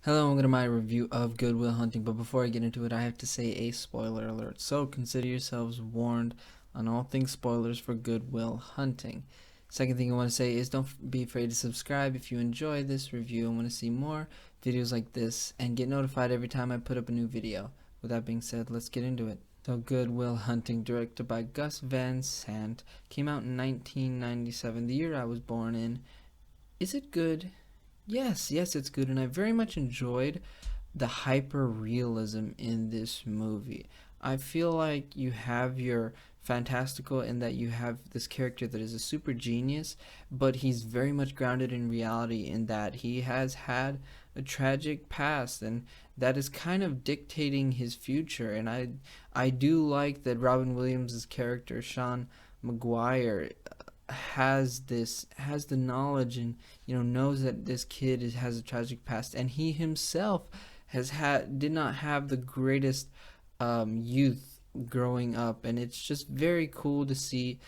Hello, welcome to my review of Good Will Hunting, but before I get into it, I have to say a spoiler alert. So consider yourselves warned on all things spoilers for Good Will Hunting. Second thing I want to say is don't be afraid to subscribe if you enjoy this review and want to see more videos like this and get notified every time I put up a new video. With that being said, let's get into it. So Good Will Hunting, directed by Gus Van Sant, came out in 1997, the year I was born in. Is it good? Yes, it's good, and I very much enjoyed the hyper realism in this movie. I feel like you have your fantastical in that you have this character that is a super genius, but he's very much grounded in reality in that he has had a tragic past and that is kind of dictating his future. And I do like that Robin Williams' character, Sean McGuire, has the knowledge and knows that this kid has a tragic past, and he himself did not have the greatest youth growing up, and it's just very cool to see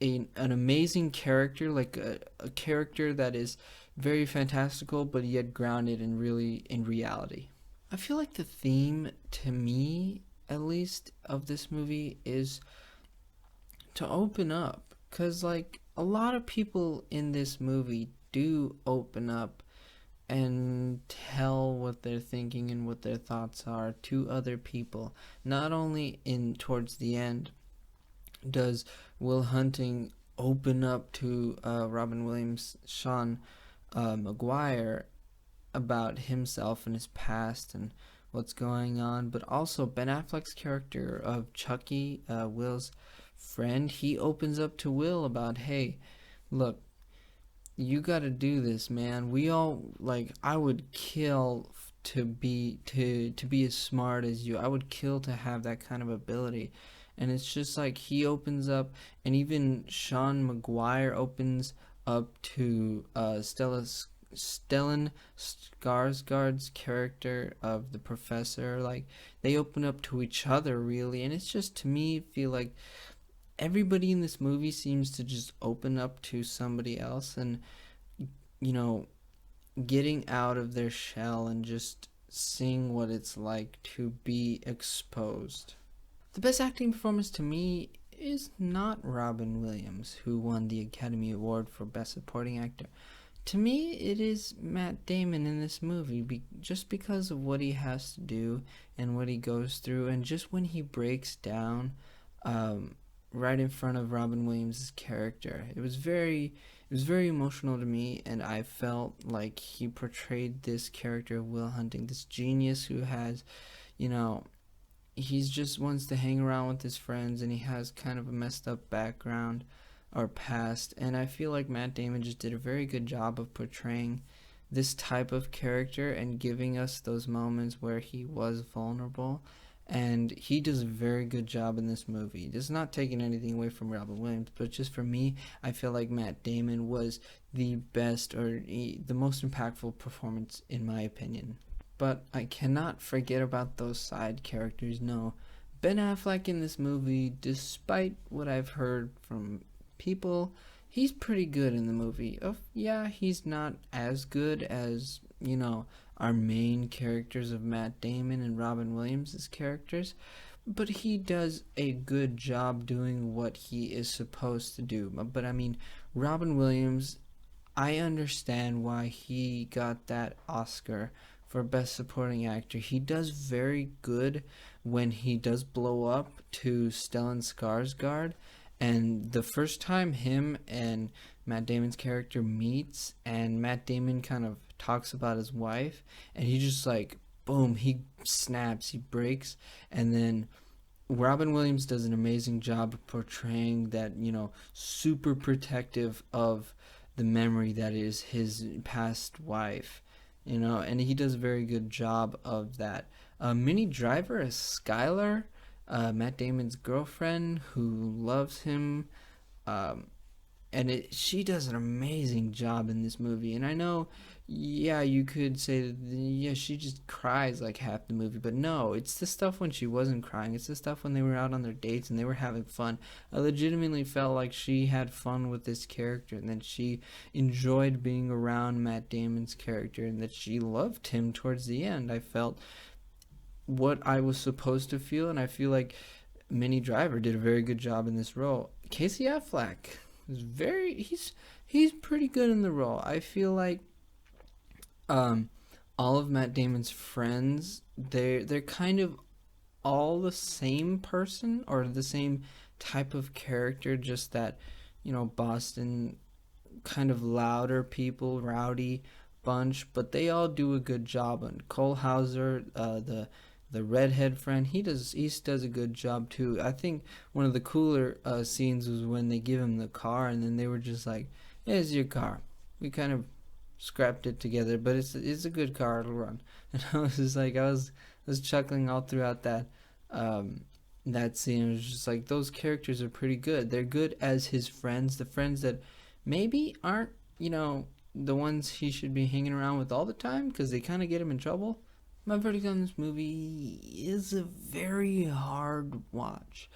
an amazing character, like a character that is very fantastical but yet grounded and really in reality. I feel like the theme, to me at least, of this movie is to open up, because like a lot of people in this movie do open up and tell what they're thinking and what their thoughts are to other people. Not only in towards the end does Will Hunting open up to Robin Williams, Sean McGuire, about himself and his past and what's going on, but also Ben Affleck's character of Chucky, Will's friend, he opens up to Will about, hey, look, you got to do this, man. We all, like, I would kill to be as smart as you. I would kill to have that kind of ability. And it's just like he opens up, and even Sean McGuire opens up to Stellan Skarsgård's character of the professor. Like, they open up to each other, really, and it's just, to me, feel like everybody in this movie seems to just open up to somebody else and, you know, getting out of their shell and just seeing what it's like to be exposed. The best acting performance to me is not Robin Williams, who won the Academy Award for Best Supporting Actor. To me, it is Matt Damon in this movie, just because of what he has to do and what he goes through, and just when he breaks down right in front of Robin Williams' character. It was very emotional to me, and I felt like he portrayed this character of Will Hunting, this genius who has, you know, he's just wants to hang around with his friends, and he has kind of a messed up background or past, and I feel like Matt Damon just did a very good job of portraying this type of character and giving us those moments where he was vulnerable, and he does a very good job in this movie. It's not taking anything away from Robin Williams, but just for me, I feel like Matt Damon was the best, or the most impactful performance in my opinion. But I cannot forget about those side characters. No, Ben Affleck in this movie, despite what I've heard from people, he's pretty good in the movie. Yeah, he's not as good as, our main characters of Matt Damon and Robin Williams' characters, but he does a good job doing what he is supposed to do. But I mean, Robin Williams, I understand why he got that Oscar for Best Supporting Actor. He does very good when he does blow up to Stellan Skarsgård, and the first time him and Matt Damon's character meets, and Matt Damon kind of talks about his wife, and he just like, boom, he snaps, he breaks, and then Robin Williams does an amazing job of portraying that, super protective of the memory that is his past wife, and he does a very good job of that. Minnie Driver as Skylar, Matt Damon's girlfriend who loves him, she does an amazing job in this movie. And I know Yeah, you could say that, yeah, she just cries like half the movie, but no, it's the stuff when she wasn't crying. It's the stuff when they were out on their dates and they were having fun. I legitimately felt like she had fun with this character and that she enjoyed being around Matt Damon's character and that she loved him towards the end. I felt what I was supposed to feel, and I feel like Minnie Driver did a very good job in this role. Casey Affleck is very he's pretty good in the role. I feel like um, all of Matt Damon's friends, they're kind of all the same person or the same type of character, just that, Boston kind of louder people, rowdy bunch, but they all do a good job. And Cole Hauser, the redhead friend, he does a good job too. I think one of the cooler scenes was when they give him the car, and then they were just like, "Here's your car. We kind of scrapped it together, but it's a good car. It'll run." And I was just like, I was chuckling all throughout um, that scene. It was just like those characters are pretty good. They're good as his friends, the friends that maybe aren't, the ones he should be hanging around with all the time because they kind of get him in trouble. My verdict on this movie is a very hard watch.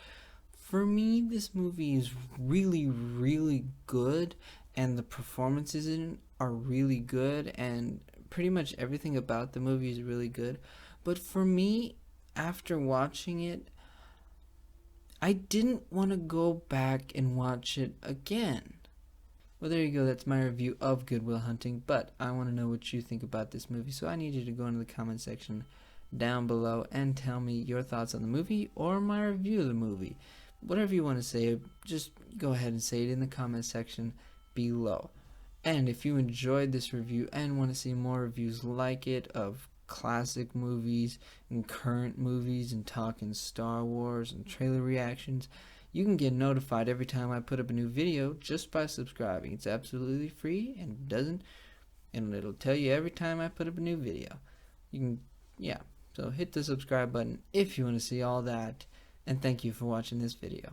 For me, this movie is really, really good, and the performances in it are really good, and pretty much everything about the movie is really good. But for me, after watching it, I didn't want to go back and watch it again. Well, there you go. That's my review of Good Will Hunting. But I want to know what you think about this movie. So I need you to go into the comment section down below and tell me your thoughts on the movie or my review of the movie. Whatever you want to say, just go ahead and say it in the comment section below. And if you enjoyed this review and want to see more reviews like it of classic movies and current movies and talking Star Wars and trailer reactions, you can get notified every time I put up a new video just by subscribing. It's absolutely free and it'll tell you every time I put up a new video. You can, yeah, so hit the subscribe button if you want to see all that, and thank you for watching this video.